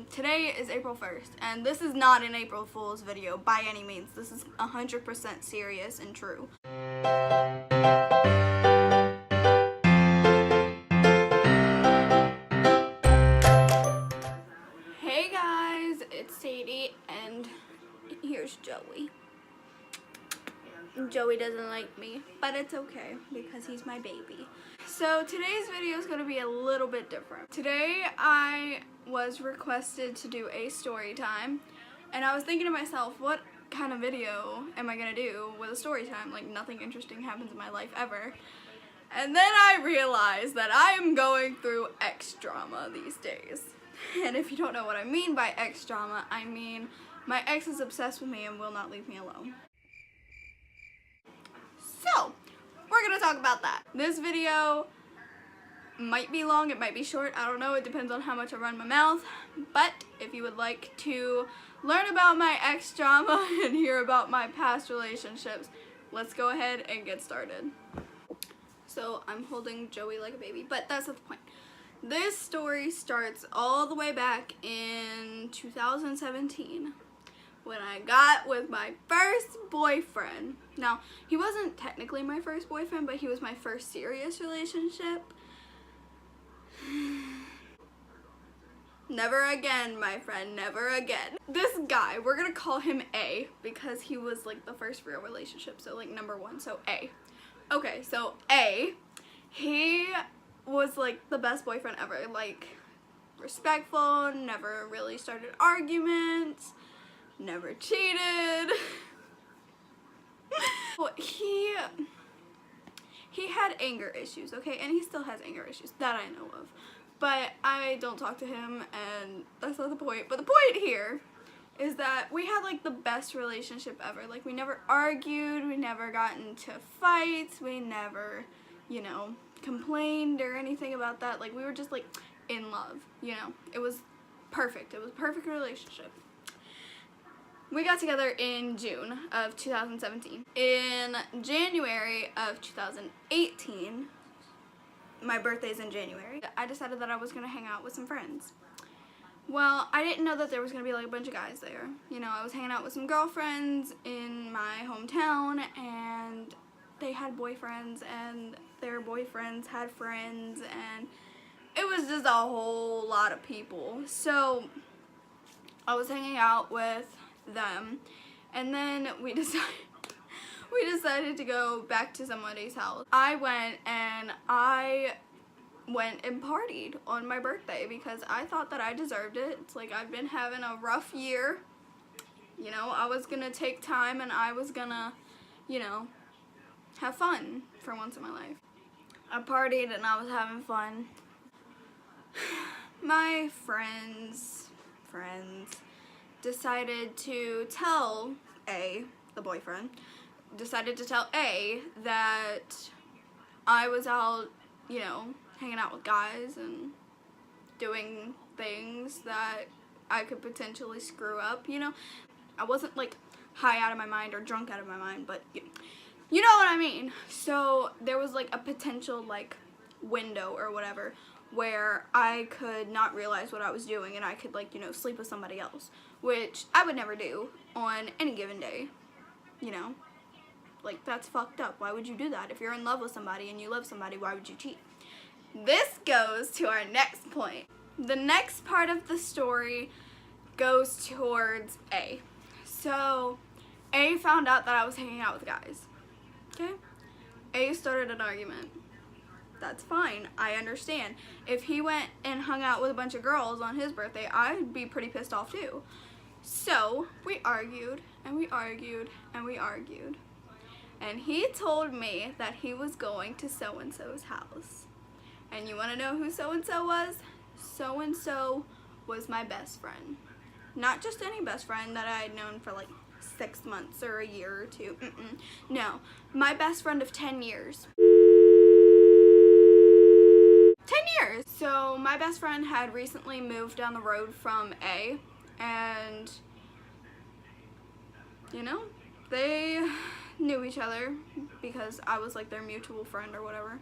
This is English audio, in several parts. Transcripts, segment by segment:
Today is April 1st, and this is not an April Fool's video by any means. This is 100% serious and true. Hey guys, it's Sadie, and here's Joey. Joey doesn't like me, but it's okay because he's my baby. So today's video is going to be a little bit different. Today I was requested to do a story time, and I was thinking to myself, what kind of video am I going to do with a story time? Like, nothing interesting happens in my life ever. And then I realized that I am going through ex drama these days. And if you don't know what I mean by ex drama, I mean my ex is obsessed with me and will not leave me alone. So, we're gonna talk about that. This video might be long, it might be short, I don't know, it depends on how much I run my mouth. But if you would like to learn about my ex drama and hear about my past relationships, let's go ahead and get started. So I'm holding Joey like a baby, but that's not the point. This story starts all the way back in 2017. When I got with my first boyfriend. Now, he wasn't technically my first boyfriend, but he was my first serious relationship. Never again, my friend, never again. This guy, we're gonna call him A, because he was like the first real relationship, so like number one, so A. Okay, so A, he was like the best boyfriend ever, like respectful, never really started arguments, never cheated. Well, he had anger issues, okay, and he still has anger issues that I know of, but I don't talk to him, and that's not the point. But the point here is that we had like the best relationship ever. Like, we never argued, we never got into fights, we never, you know, complained or anything about that. Like, we were just like in love, you know. It was perfect. It was a perfect relationship. We got together in June of 2017. In January of 2018, my birthday's in January, I decided that I was gonna hang out with some friends. Well, I didn't know that there was gonna be like a bunch of guys there. You know, I was hanging out with some girlfriends in my hometown, and they had boyfriends, and their boyfriends had friends, and it was just a whole lot of people. So I was hanging out with them, and then we decided to go back to somebody's house. I went and partied on my birthday because I thought that I deserved it. It's like, I've been having a rough year, you know. I was gonna take time and I was gonna, you know, have fun for once in my life. I partied and I was having fun. My friends decided to tell A, the boyfriend, decided to tell A that I was out, you know, hanging out with guys and doing things that I could potentially screw up, you know. I wasn't like high out of my mind or drunk out of my mind, but you know what I mean. So there was like a potential like window or whatever where I could not realize what I was doing and I could, like, you know, sleep with somebody else, which I would never do on any given day, you know. Like, that's fucked up. Why would you do that? If you're in love with somebody and you love somebody, why would you cheat? This goes to our next point. The next part of the story goes towards A. So A found out that I was hanging out with guys, okay? A started an argument. That's fine, I understand. If he went and hung out with a bunch of girls on his birthday, I'd be pretty pissed off too. So we argued and we argued and we argued. And he told me that he was going to so-and-so's house. And you want to know who so-and-so was? So-and-so was my best friend. Not just any best friend that I had known for like 6 months or a year or two. No, my best friend of 10 years. 10 years! So my best friend had recently moved down the road from A, and, you know, they knew each other because I was like their mutual friend or whatever.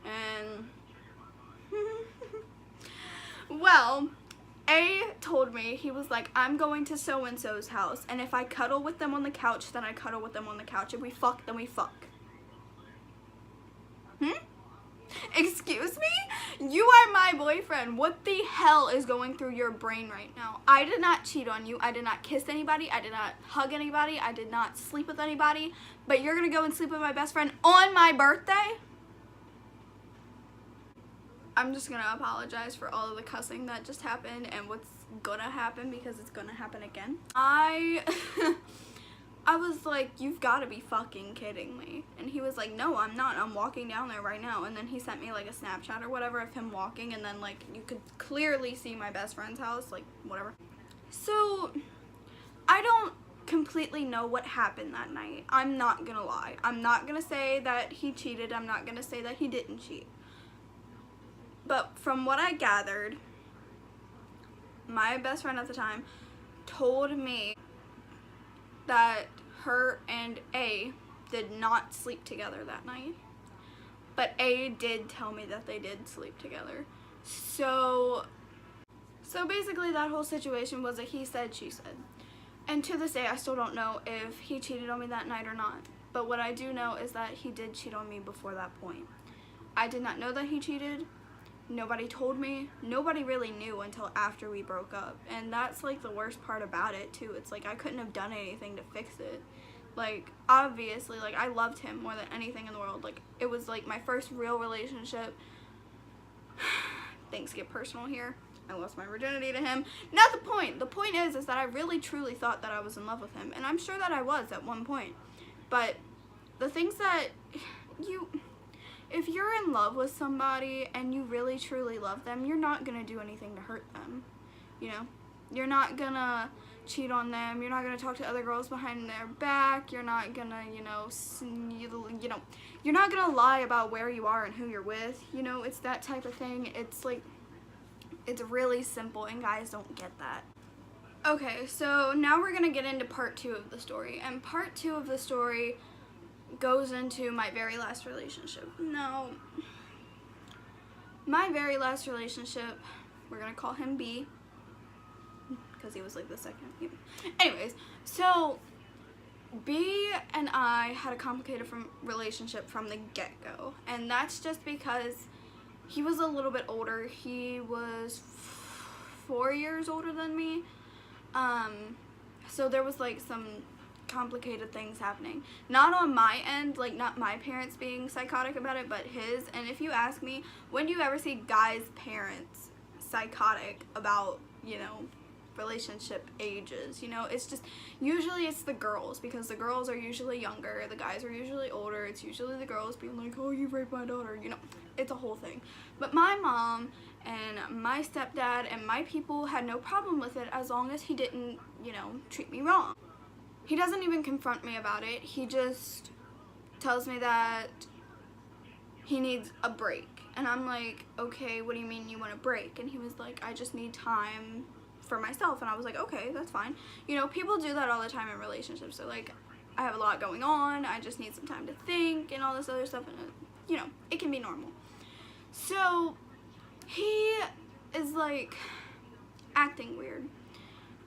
And well, A told me, he was like, I'm going to so-and-so's house, and if I cuddle with them on the couch, then I cuddle with them on the couch. If we fuck, then we fuck. Excuse me? You are my boyfriend. What the hell is going through your brain right now? I did not cheat on you. I did not kiss anybody. I did not hug anybody. I did not sleep with anybody. But you're gonna go and sleep with my best friend on my birthday? I'm just gonna apologize for all of the cussing that just happened and what's gonna happen, because it's gonna happen again. I was like, you've gotta be fucking kidding me. And he was like, no, I'm not. I'm walking down there right now. And then he sent me like a Snapchat or whatever of him walking, and then like you could clearly see my best friend's house, like whatever. So I don't completely know what happened that night. I'm not gonna lie. I'm not gonna say that he cheated. I'm not gonna say that he didn't cheat. But from what I gathered, my best friend at the time told me that her and A did not sleep together that night. But A did tell me that they did sleep together. So basically that whole situation was a he said, she said. And to this day, I still don't know if he cheated on me that night or not. But what I do know is that he did cheat on me before that point. I did not know that he cheated. Nobody told me. Nobody really knew until after we broke up. And that's like the worst part about it too. It's like I couldn't have done anything to fix it. Like obviously, like I loved him more than anything in the world. Like it was like my first real relationship. Things get personal here. I lost my virginity to him. Not the point. The point is that I really truly thought that I was in love with him. And I'm sure that I was at one point. But the things that if you're in love with somebody and you really truly love them, you're not going to do anything to hurt them, you know? You're not going to cheat on them. You're not going to talk to other girls behind their back. You're not going to, you're not going to lie about where you are and who you're with. You know, it's that type of thing. It's like, it's really simple, and guys don't get that. Okay, so now we're going to get into part 2 of the story. And part 2 of the story goes into my very last relationship. Now, my very last relationship, we're gonna call him B, because he was like the second. Anyways, so B and I had a complicated relationship from the get-go, and that's just because he was a little bit older. He was 4 years older than me, so there was like some complicated things happening, not on my end, like not my parents being psychotic about it, but his. And if you ask me, when do you ever see guys' parents psychotic about, you know, relationship ages? You know, it's just usually it's the girls, because the girls are usually younger, the guys are usually older. It's usually the girls being like, oh, you raped my daughter, you know, it's a whole thing. But my mom and my stepdad and my people had no problem with it as long as he didn't, you know, treat me wrong. He doesn't even confront me about it. He just tells me that he needs a break. And I'm like, okay, what do you mean you want a break? And he was like, I just need time for myself. And I was like, okay, that's fine. You know, people do that all the time in relationships. They're like, I have a lot going on. I just need some time to think and all this other stuff. And, you know, it can be normal. So he is like acting weird.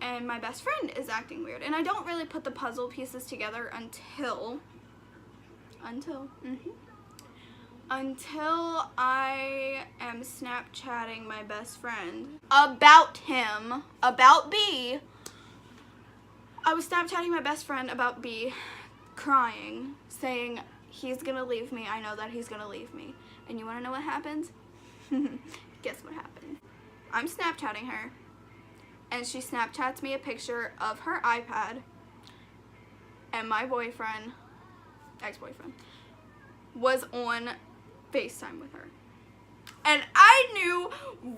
And my best friend is acting weird. And I don't really put the puzzle pieces together until I am Snapchatting my best friend about him, about B. I was Snapchatting my best friend about B, crying, saying, he's gonna leave me. I know that he's gonna leave me. And you wanna know what happens? Guess what happened? I'm Snapchatting her. And she Snapchats me a picture of her iPad, and my boyfriend, ex-boyfriend, was on FaceTime with her. And I knew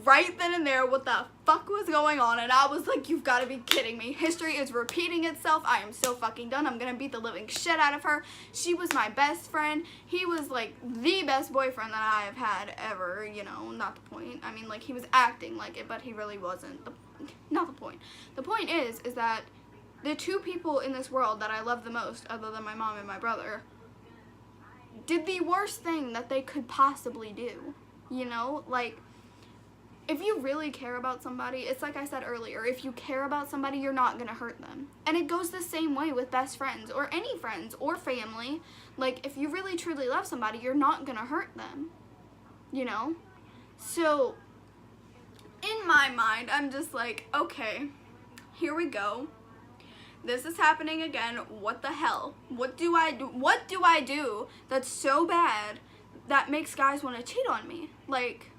right then and there what the fuck was going on, and I was like, you've got to be kidding me. History is repeating itself. I am so fucking done. I'm gonna beat the living shit out of her. She was my best friend. He was like the best boyfriend that I have had ever, you know, not the point. I mean, like, he was acting like it, but he really wasn't. Not the point. The point is that the two people in this world that I love the most, other than my mom and my brother, did the worst thing that they could possibly do. You know, like, if you really care about somebody, it's like I said earlier, if you care about somebody, you're not gonna hurt them. And it goes the same way with best friends or any friends or family. Like, if you really truly love somebody, you're not gonna hurt them, you know? So, in my mind, I'm just like, okay, here we go. This is happening again. What the hell? What do I do? What do I do that's so bad that makes guys want to cheat on me? Like,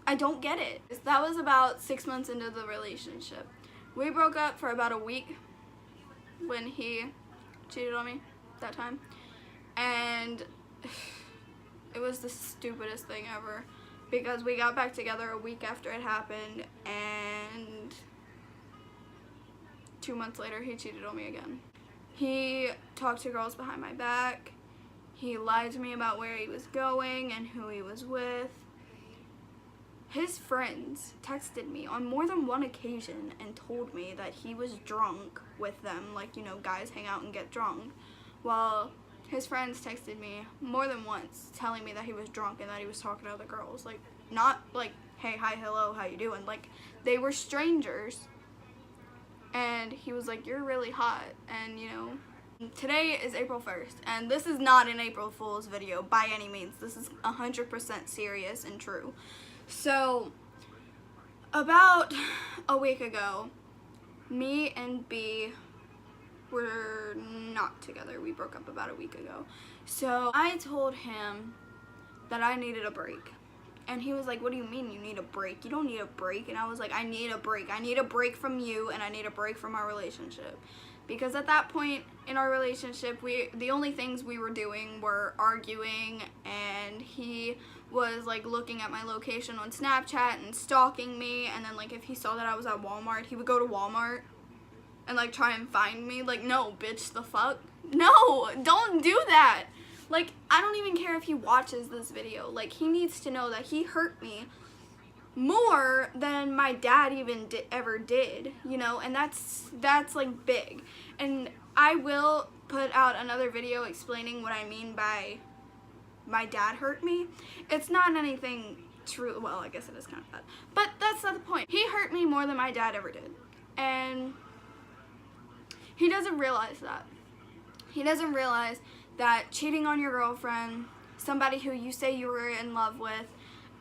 I don't get it. That was about 6 months into the relationship. We broke up for about a week when he cheated on me that time. And it was the stupidest thing ever because we got back together a week after it happened, and 2 months later he cheated on me again. He talked to girls behind my back. He lied to me about where he was going and who he was with. His friends texted me on more than one occasion and told me that he was drunk with them, like, you know, guys hang out and get drunk. Well, his friends texted me more than once telling me that he was drunk and that he was talking to other girls. Like, not like, hey, hi, hello, how you doing? Like, they were strangers. And he was like, you're really hot. And, you know, today is April 1st. And this is not an April Fool's video by any means. This is 100% serious and true. So, about a week ago, me and B were not together. We broke up about a week ago. So, I told him that I needed a break. And he was like, what do you mean you need a break? You don't need a break. And I was like, I need a break. I need a break from you, and I need a break from our relationship. Because at that point in our relationship, the only things we were doing were arguing, and he was like looking at my location on Snapchat and stalking me, and then like if he saw that I was at Walmart, he would go to Walmart and like try and find me. Like, no, bitch, the fuck? No, don't do that. Like, I don't even care if he watches this video. Like, he needs to know that he hurt me more than my dad even ever did, you know, and that's like big. And I will put out another video explaining what I mean by my dad hurt me. It's not anything true. Well, I guess it is kind of bad, but that's not the point. He hurt me more than my dad ever did, and he doesn't realize that. He doesn't realize that cheating on your girlfriend, somebody who you say you were in love with,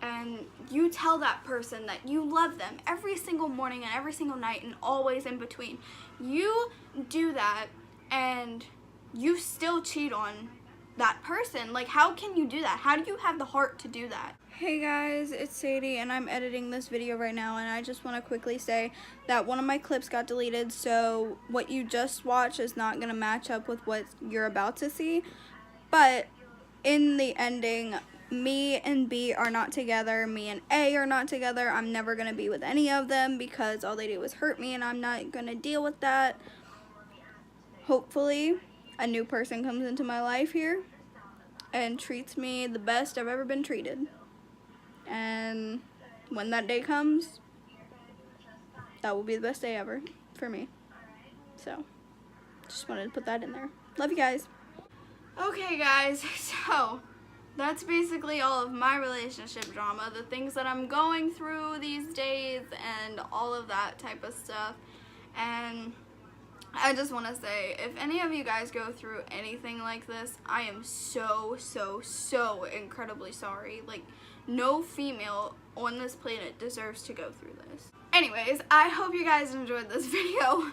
and you tell that person that you love them every single morning and every single night and always in between. You do that and you still cheat on that person. Like, how can you do that? How do you have the heart to do that? Hey guys, it's Sadie, and I'm editing this video right now, and I just want to quickly say that one of my clips got deleted, so what you just watched is not going to match up with what you're about to see. But in the ending, me and B are not together, me and A are not together. I'm never going to be with any of them because all they do is hurt me, and I'm not going to deal with that. Hopefully, a new person comes into my life here and treats me the best I've ever been treated. And when that day comes, that will be the best day ever for me. So, just wanted to put that in there. Love you guys. Okay guys, so that's basically all of my relationship drama, the things that I'm going through these days and all of that type of stuff. And I just want to say, if any of you guys go through anything like this, I am so incredibly sorry. Like, no female on this planet deserves to go through this. Anyways, I hope you guys enjoyed this video.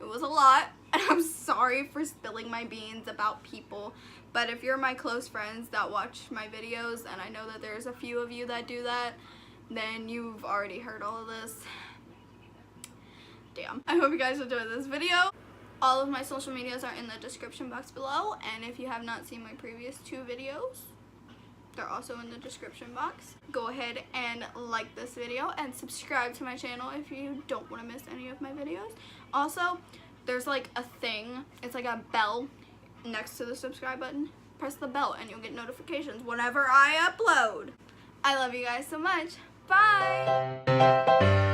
It was a lot, and I'm sorry for spilling my beans about people, but if you're my close friends that watch my videos, and I know that there's a few of you that do that, then you've already heard all of this. Damn. I hope you guys enjoyed this video. All of my social medias are in the description box below, and if you have not seen my previous 2 videos, they're also in the description box. Go ahead and like this video and subscribe to my channel if you don't want to miss any of my videos. Also, there's like a thing, it's like a bell next to the subscribe button. Press the bell and you'll get notifications whenever I upload. I love you guys so much. Bye!